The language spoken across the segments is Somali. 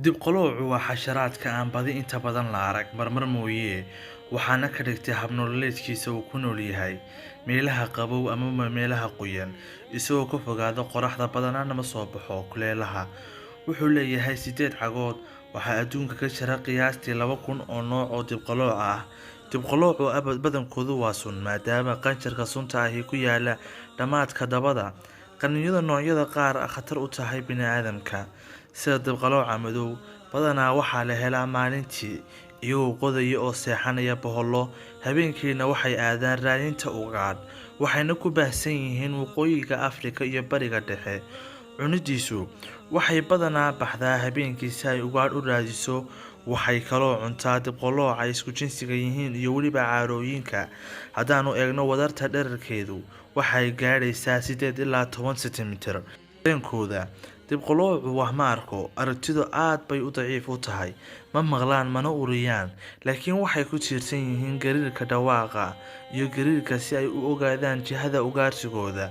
Dib-qaloocu waa xasharaadka aan badi inta badan la arag marmar mooyee, waxaana ka dhigtay hab nololeedkiisa uu ku nool yahay meelaha qabow ama meelaha qoyan, isagoo ka fogaada qorraxda badanna ma soo baxo kulaylaha. Wuxuu leeyahay 8 cagood. Waxaa adduunka ka jira qiyaastii 2,000 oo nooc oo dib-qalooc ah. Dib-qaloocu badankoodu waa sun, maadaama qanjirka sunta ahi ku yaala dhamaadka dabada. Qaniinyada noocyada qaar khatar u tahay bini'aadamka, sida dib-qalooca madow, badanaa waxaa la helaa maalintii, iyagoo qodaya oo seexanaya boholo, habeenkiina waxay aadaan raadinta ugaadh, waxayna ku baahsan yihiin waqooyiga Afrika iyo Bariga Dhexe. Cunidiisu waxay badanaa baxdaa habeenkii si ay ugaadh u raadiso. Waxay kaloo cuntaa dib-qalooca isku jinsiga yihiin iyo weliba caarooyinka. Haddaanu eegno wadarta dhererkeedu, waxay gaadhaysaa 8 ilaa 10 sentimitir. Dareenkooda dib-qaloocu wax ma arko, aragtidu aad bay u daciif u tahay, ma maqlaan mana uriyaan, laakiin waxay ku tiirsan yihiin gariirka dhawaaqa iyo gariirka si ay u ogaadaan jihada ugaarsigooda.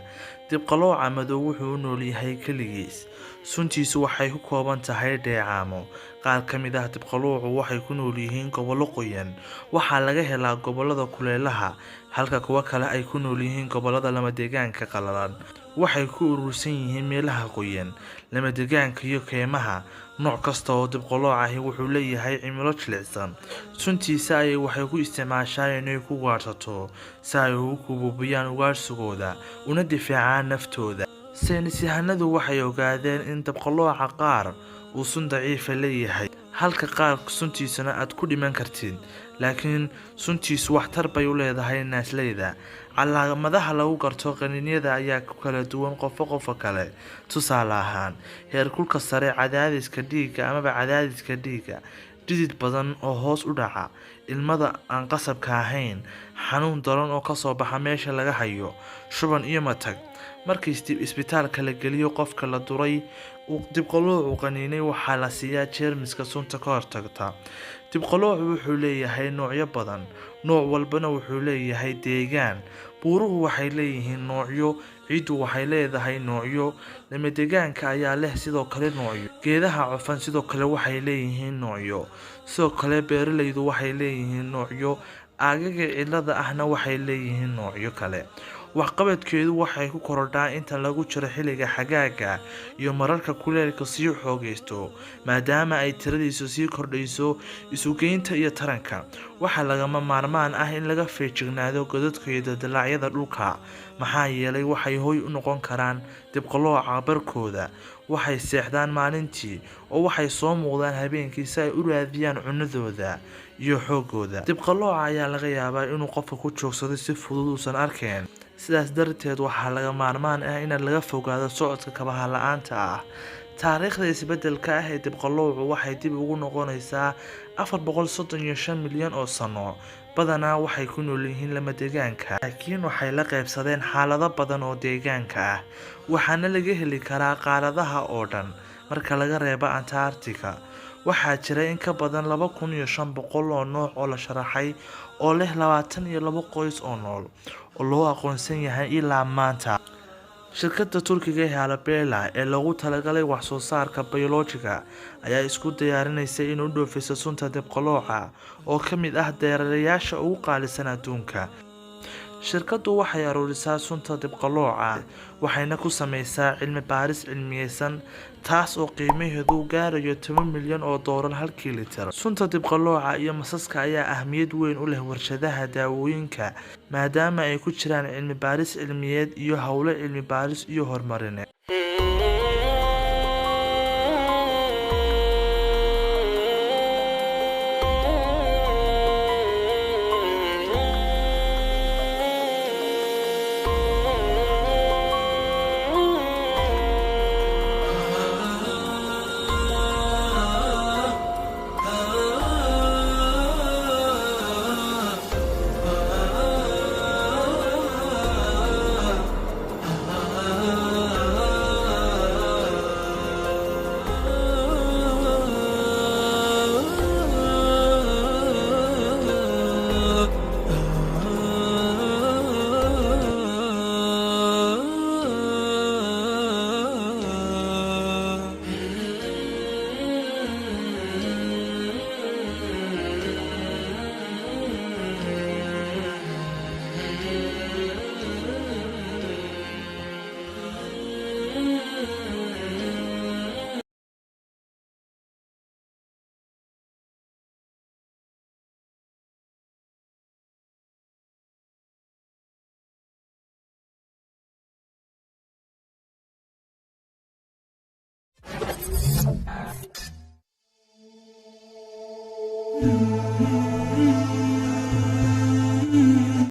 Dib-qalooca madow wuxuu u nool yahay kaligiis, suntiisu waxay ku kooban tahay dheecaamo. Qaar ka mid ah dib-qaloocu waxay ku nool yihiin gobollo qoyan, waxaa laga helaa gobollada kulaylaha, halka kuwa kale ay ku nool yihiin gobollada lamadegaanka qallalan. Waxay ku urursan yihiin meelaha qoyan, lamadegaanka iyo keymaha. Nooc kasta oo dib-qalooc ahi wuxuu leeyahay cimilo jilicsan. Suntiisa ayay waxay ku isticmaashaa inay ku ugaadhsato, si ay ugu buubiyaan ugaadhsigooda una difaacaan naftooda. Saynisyahanadu waxay ogaadeen in dib-qalooca qaar uu sun daciifa leeyahay, halka qaar suntiisana aad ku dhiman kartid, laakiin suntiisu waxtar bay u leedahay naasleyda. Calaamadaha lagu garto qaniinyada ayaa ku kala duwan qofka kale. Tusaale ahaan, heerkulka sare, cadaadiska dhiigga ama cadaadiska dhiigga, dhidid badan oo hoos u dhaca, ilmada aan qasabka ahayn, xanuun daran oo ka soo baxa meesha laga hayo, shuban iyo matag. Markii isbitaalka la geliyo qofka la duray dib-qaloocu qaniinay, waxaa la siiyaa jeermiska sunta ka hortagta. Dib-qaloocu wuxuu leeyahay noocyo badan, nooc walbana wuxuu leeyahay deegaan. Buuruhu waxay leeyihiin noocyo, ciiddu waxay leedahay noocyo, lamadegaanka ayaa leh sidoo kale noocyo. Geedaha cufan sidoo kale waxay leeyihiin noocyo. Sidoo kale beeralaydu waxay leeyihiin noocyo, aagaga cidlada ahna waxay leeyihiin noocyo kale. Waxqabadkeedu waxay ku korodhaa inta lagu jiro xilliga xagaaga iyo mararka kuleylka sii xoogaysto, maadaama ay tiradiisu sii kordhayso. Isugeynta iyo taranka waxaa lagama maarmaan ah in laga feejignaado godadka iyo dildillaacyada dhulka, maxaa yeelay waxay hoy u noqon karaan dib-qalooca barkooda. Waxay seexdaan maalintii oo waxay soo muuqdaan habeenkii si ay u raadiyaan cunadooda iyo xoogooda. Dib-qalooca ayaa laga yaabaa inuu qofka ku joogsado si fudud uusan arkeen, sidaas darteed waxaa laga maarmaan ah in laga fogaado socodka kabaha la'aanta ah. Taariikhda isbeddelka ah ee dib-qaloocu waxay dib ugu noqonaysaa 435 milyan oo sano. Badanaa waxay ku nool yihiin lamadegaanka, laakiin waxay la qaybsadeen xaalado badan oo deegaanka ah, waxaana laga heli karaa qaaradaha oo dhan marka laga reebo Antarctica. Waxaa jira in ka badan 2,500 oo nooc oo la sharaxay oo leh 22 qoys oo nool oo loo aqoonsan yahay ilaa maanta. Shirkadda Turkiga ee Halebeela ee loogu talagalay wax soo saarka biyoolojiga ayaa isku diyaarinaysa inay u dhoofiso sunta dib-qalooca oo ka mid ah dareerayaasha ugu qaalisan adduunka. Shirkaddu waxay ururisaa sunta dib-qalooca waxayna ku samaysaa cilmi baaris cilmiyaysan, taas oo qiimaheedu gaarayo 10 milyan oo doolar halkii litir. Sunta dib-qalooca iyo masaska ayaa ahmiyad weyn u leh warshadaha daawooyinka, maadaama ay ku jiraan cilmi baaris cilmiyeed iyo hawlo cilmi baaris iyo horumarineed.